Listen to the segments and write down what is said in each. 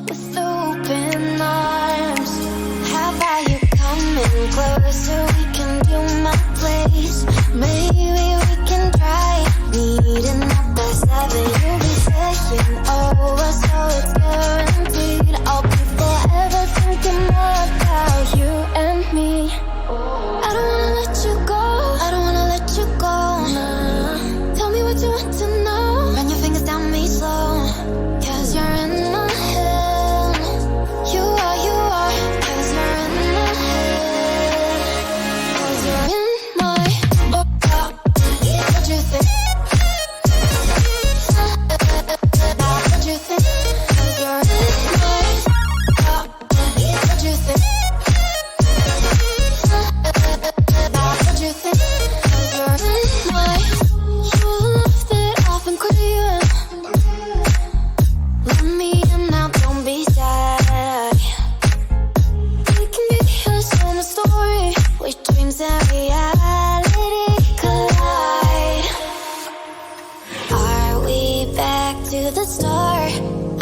with open arms. How about you coming closer? We can do my place. Maybe we can try meeting up by 7. You'll be saying over, so it's guaranteed. I'll be forever thinking more about you and me. I don't wanna let you go. I don't wanna let you go. Nah. Tell me what you want to know. Run your fingers down me slow. 'Cause you're in my head. You are. 'Cause you're in my head. 'Cause you're in my. What you think? What you think? 'Cause you're in my. What you think? What you think? 'Cause you're in my. You left it off and clear. Let me in now, don't be sad. We can be a summer story where dreams and reality collide. Are we back to the start?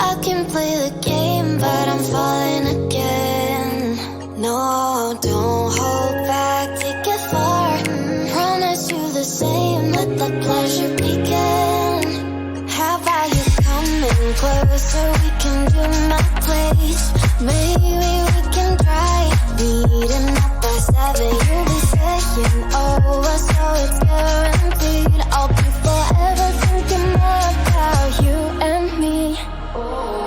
I can play the game, but I'm falling again. No, don't hold back, take it far. Promise you the same, let the pleasure begin. How about you coming closer? We can do my place. Maybe we can try meeting up by 7. You'll be saying over, so it's guaranteed. I'll be forever thinking more about you and me.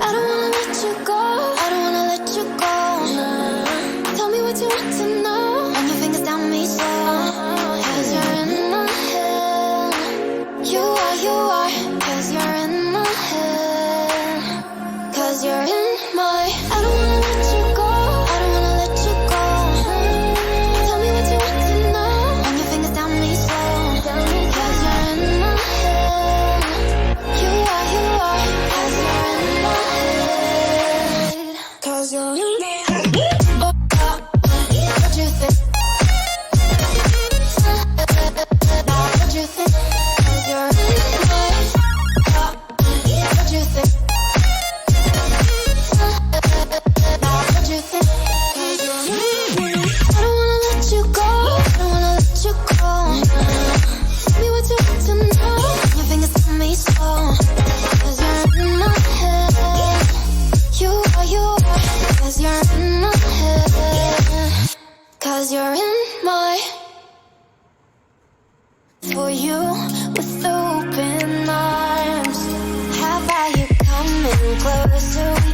I don't wanna let you go. I don't wanna let you go. Nah. Tell me what you want to know. Run your fingers down me slow. 'Cause you're in my head. You are. 'Cause you're in my head. 'Cause you're in my. I don't wanna let you go. I don't wanna let you go. Tell me what you want to know. Run your fingers down me slow. 'Cause you're in my head. You are. 'Cause you're in my head. 'Cause you're in my head. What you think? What you think? 'Cause you're in my. What you think? What you think? 'Cause you're in my. I don't wanna let you go. I don't wanna let you go. Tell me what you want to know. Your fingers on me slow. 'Cause you're in my head. You are. 'Cause you're in my head. 'Cause you're in my. For you with open arms. How about you coming closer? We